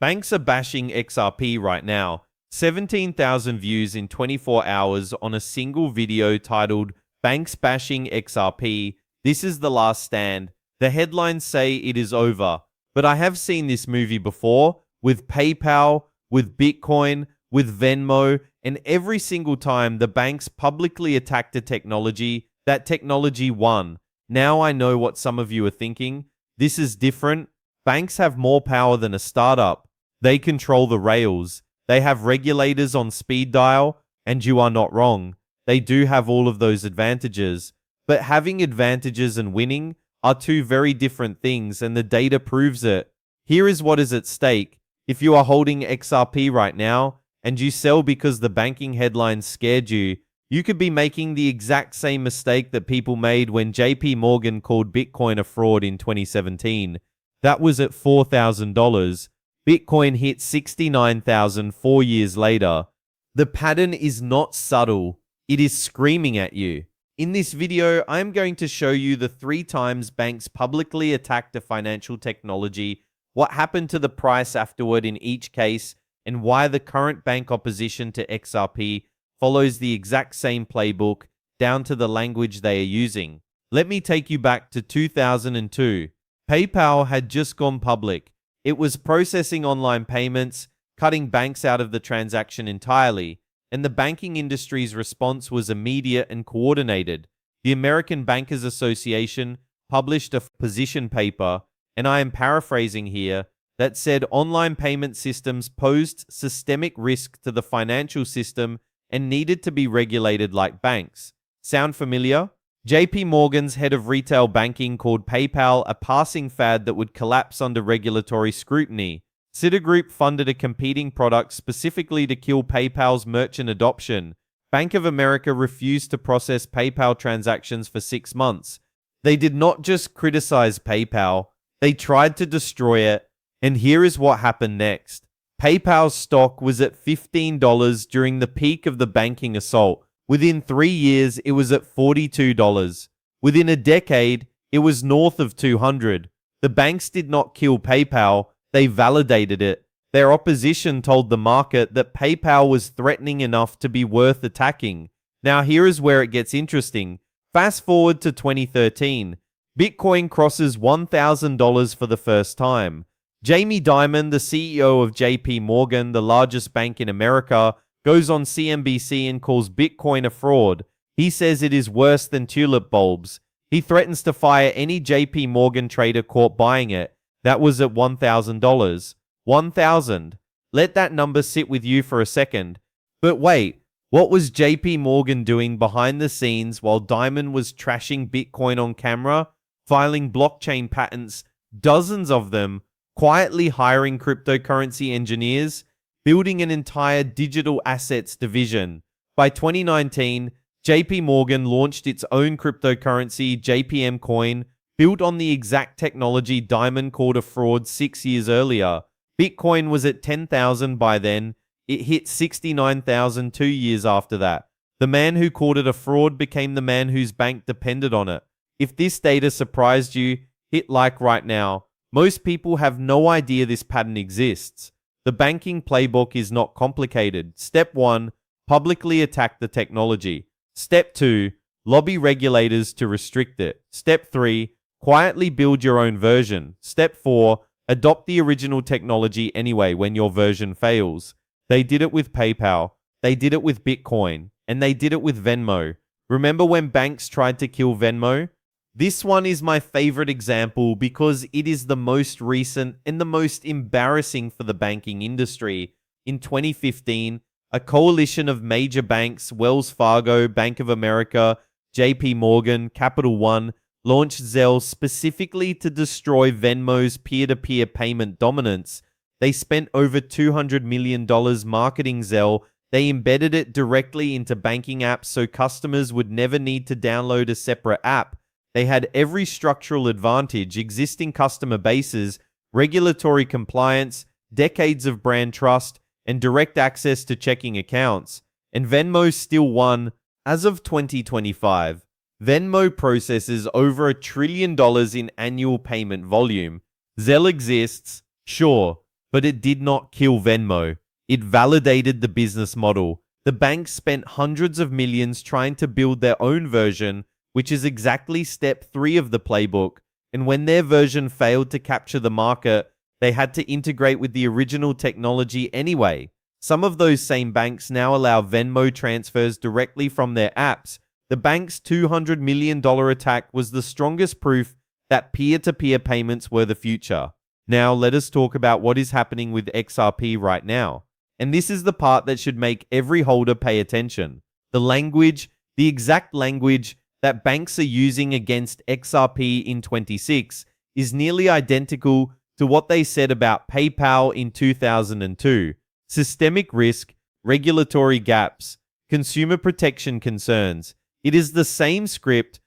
Banks are bashing XRP right now. 17,000 views in 24 hours on a single video titled Banks Bashing XRP. This is the last stand. The headlines say it is over, but I have seen this movie before with PayPal, with Bitcoin, with Venmo, and every single time the banks publicly attacked a technology, that technology won. Now I know what some of you are thinking. This is different. Banks have more power than a startup. They control the rails. They have regulators on speed dial, and you are not wrong. They do have all of those advantages. But having advantages and winning are two very different things, and the data proves it. Here is what is at stake. If you are holding XRP right now, and you sell because the banking headlines scared you, you could be making the exact same mistake that people made when JP Morgan called Bitcoin a fraud in 2017. That was at $4,000. Bitcoin hit $69,000 4 years later. The pattern is not subtle. It is screaming at you. In this video, I am going to show you the 3 times banks publicly attacked a financial technology, what happened to the price afterward in each case, and why the current bank opposition to XRP follows the exact same playbook down to the language they are using. Let me take you back to 2002. PayPal had just gone public. It was processing online payments, cutting banks out of the transaction entirely, and the banking industry's response was immediate and coordinated. The American Bankers Association published a position paper, and I am paraphrasing here, that said online payment systems posed systemic risk to the financial system and needed to be regulated like banks. Sound familiar? JP Morgan's head of retail banking called PayPal a passing fad that would collapse under regulatory scrutiny. Citigroup funded a competing product specifically to kill PayPal's merchant adoption. Bank of America refused to process PayPal transactions for 6 months. They did not just criticize PayPal, they tried to destroy it. And here is what happened next. PayPal's stock was at $15 during the peak of the banking assault. Within 3 years, it was at $42. Within a decade, it was north of $200. The banks did not kill PayPal, they validated it. Their opposition told the market that PayPal was threatening enough to be worth attacking. Now here is where it gets interesting. Fast forward to 2013. Bitcoin crosses $1,000 for the first time. Jamie Dimon, the CEO of JP Morgan, the largest bank in America, goes on CNBC and calls Bitcoin a fraud. He says it is worse than tulip bulbs. He threatens to fire any JP Morgan trader caught buying it. That was at $1,000. 1,000. Let that number sit with you for a second. But wait, what was JP Morgan doing behind the scenes while Dimon was trashing Bitcoin on camera, filing blockchain patents, dozens of them, quietly hiring cryptocurrency engineers, building an entire digital assets division? By 2019, JP Morgan launched its own cryptocurrency, JPM Coin, built on the exact technology Dimon called a fraud 6 years earlier. Bitcoin was at 10,000 by then. It hit 69,000 2 years after that. The man who called it a fraud became the man whose bank depended on it. If this data surprised you, hit like right now. Most people have no idea this pattern exists. The banking playbook is not complicated. Step 1, publicly attack the technology. Step 2, lobby regulators to restrict it. Step 3, quietly build your own version. Step 4, adopt the original technology anyway when your version fails. They did it with PayPal, they did it with Bitcoin, and they did it with Venmo. Remember when banks tried to kill Venmo? This one is my favorite example because it is the most recent and the most embarrassing for the banking industry. In 2015, a coalition of major banks, Wells Fargo, Bank of America, JP Morgan, Capital One, launched Zelle specifically to destroy Venmo's peer-to-peer payment dominance. They spent over $200 million marketing Zelle. They embedded it directly into banking apps so customers would never need to download a separate app. They had every structural advantage: existing customer bases, regulatory compliance, decades of brand trust, and direct access to checking accounts. And Venmo still won. As of 2025, Venmo processes over $1 trillion in annual payment volume. Zelle exists, sure, but it did not kill Venmo. It validated the business model. The banks spent hundreds of millions trying to build their own version, which is exactly step 3 of the playbook. And when their version failed to capture the market, they had to integrate with the original technology anyway. Some of those same banks now allow Venmo transfers directly from their apps. The bank's $200 million attack was the strongest proof that peer-to-peer payments were the future. Now, let us talk about what is happening with XRP right now. And this is the part that should make every holder pay attention. The language, the exact language that banks are using against XRP in 26 is nearly identical to what they said about PayPal in 2002. Systemic risk, regulatory gaps, consumer protection concerns. It is the same script.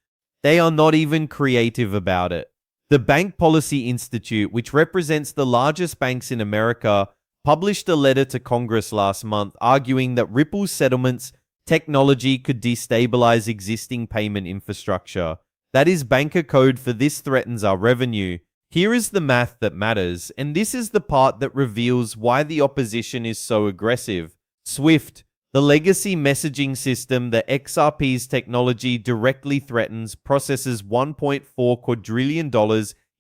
They are not even creative about it. The Bank Policy Institute, which represents the largest banks in America, published a letter to Congress last month arguing that Ripple's settlements technology could destabilize existing payment infrastructure. That is banker code for this threatens our revenue. Here is the math that matters, and this is the part that reveals why the opposition is so aggressive. SWIFT, the legacy messaging system that XRP's technology directly threatens, processes $1.4 quadrillion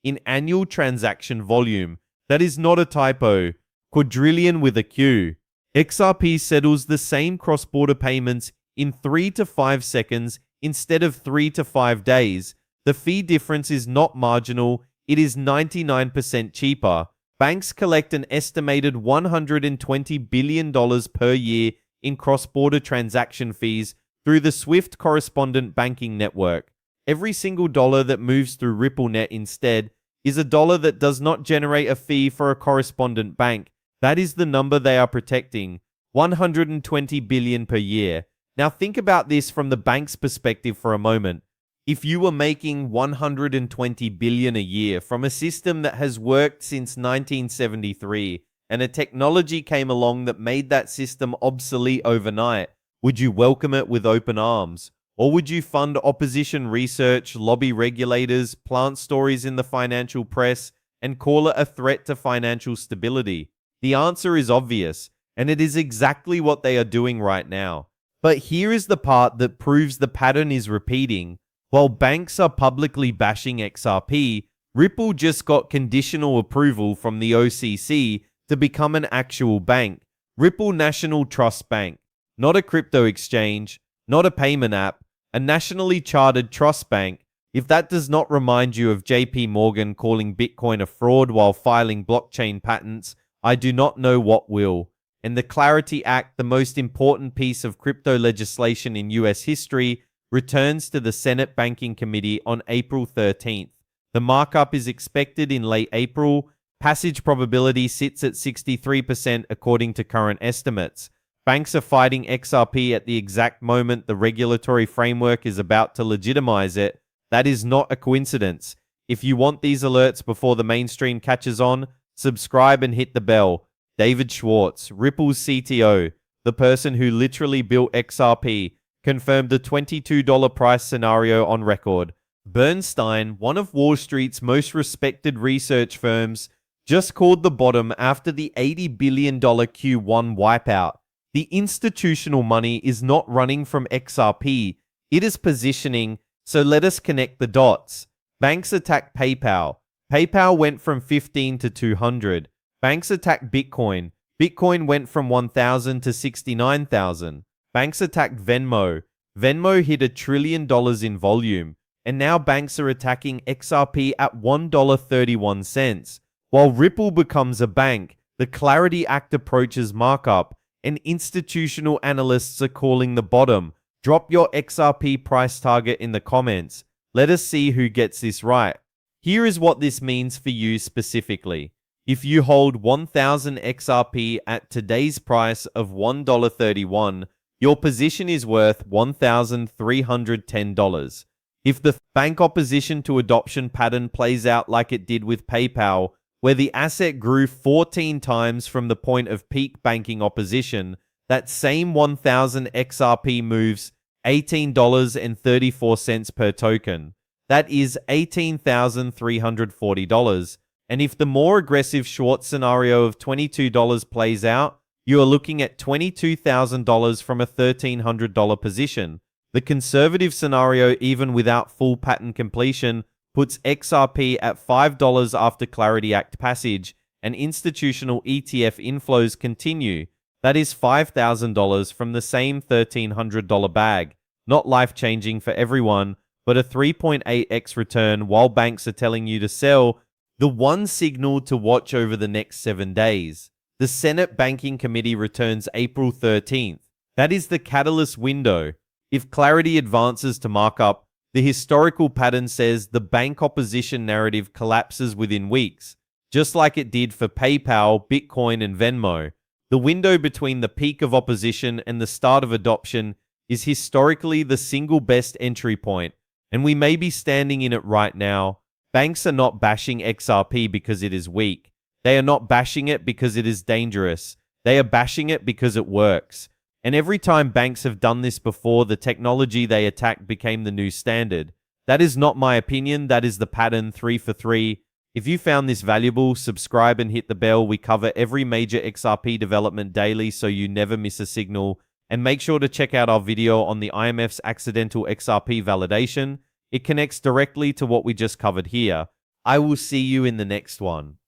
in annual transaction volume. That is not a typo. Quadrillion with a Q. XRP settles the same cross-border payments in 3 to 5 seconds instead of 3 to 5 days. The fee difference is not marginal. It is 99% cheaper. Banks collect an estimated $120 billion per year in cross-border transaction fees through the SWIFT correspondent banking network. Every single dollar that moves through RippleNet instead is a dollar that does not generate a fee for a correspondent bank. That is the number they are protecting, $120 billion per year. Now think about this from the bank's perspective for a moment. If you were making $120 billion a year from a system that has worked since 1973 and a technology came along that made that system obsolete overnight, would you welcome it with open arms? Or would you fund opposition research, lobby regulators, plant stories in the financial press, and call it a threat to financial stability? The answer is obvious, and it is exactly what they are doing right now. But here is the part that proves the pattern is repeating. While banks are publicly bashing XRP, Ripple just got conditional approval from the OCC to become an actual bank. Ripple National Trust Bank. Not a crypto exchange, not a payment app, a nationally chartered trust bank. If that does not remind you of JP Morgan calling Bitcoin a fraud while filing blockchain patents, I do not know what will. And the Clarity Act, the most important piece of crypto legislation in US history, returns to the Senate Banking Committee on April 13th. The markup is expected in late April. Passage probability sits at 63% according to current estimates. Banks are fighting XRP at the exact moment the regulatory framework is about to legitimize it. That is not a coincidence. If you want these alerts before the mainstream catches on, subscribe and hit the bell. David Schwartz, Ripple's CTO, the person who literally built XRP, confirmed the $22 price scenario on record. Bernstein, one of Wall Street's most respected research firms, just called the bottom after the $80 billion Q1 wipeout. The institutional money is not running from XRP, it is positioning, so let us connect the dots. Banks attack PayPal. PayPal went from 15 to 200. Banks attacked Bitcoin. Bitcoin went from 1,000 to 69,000. Banks attacked Venmo. Venmo hit $1 trillion in volume. And now banks are attacking XRP at $1.31. While Ripple becomes a bank, the Clarity Act approaches markup, and institutional analysts are calling the bottom. Drop your XRP price target in the comments. Let us see who gets this right. Here is what this means for you specifically. If you hold 1,000 XRP at today's price of $1.31, your position is worth $1,310. If the bank opposition to adoption pattern plays out like it did with PayPal, where the asset grew 14 times from the point of peak banking opposition, that same 1,000 XRP moves $18.34 per token. That is $18,340. And if the more aggressive short scenario of $22 plays out, you are looking at $22,000 from a $1,300 position. The conservative scenario, even without full pattern completion, puts XRP at $5 after Clarity Act passage, and institutional ETF inflows continue. That is $5,000 from the same $1,300 bag. Not life-changing for everyone, but a 3.8x return while banks are telling you to sell. The one signal to watch over the next 7 days. The Senate Banking Committee returns April 13th. That is the catalyst window. If Clarity advances to markup, the historical pattern says the bank opposition narrative collapses within weeks, just like it did for PayPal, Bitcoin, and Venmo. The window between the peak of opposition and the start of adoption is historically the single best entry point, and we may be standing in it right now. Banks are not bashing XRP because it is weak. They are not bashing it because it is dangerous. They are bashing it because it works. And every time banks have done this before, the technology they attacked became the new standard. That is not my opinion. That is the pattern 3 for 3. If you found this valuable, subscribe and hit the bell. We cover every major XRP development daily, so you never miss a signal. And make sure to check out our video on the IMF's accidental XRP validation. It connects directly to what we just covered here. I will see you in the next one.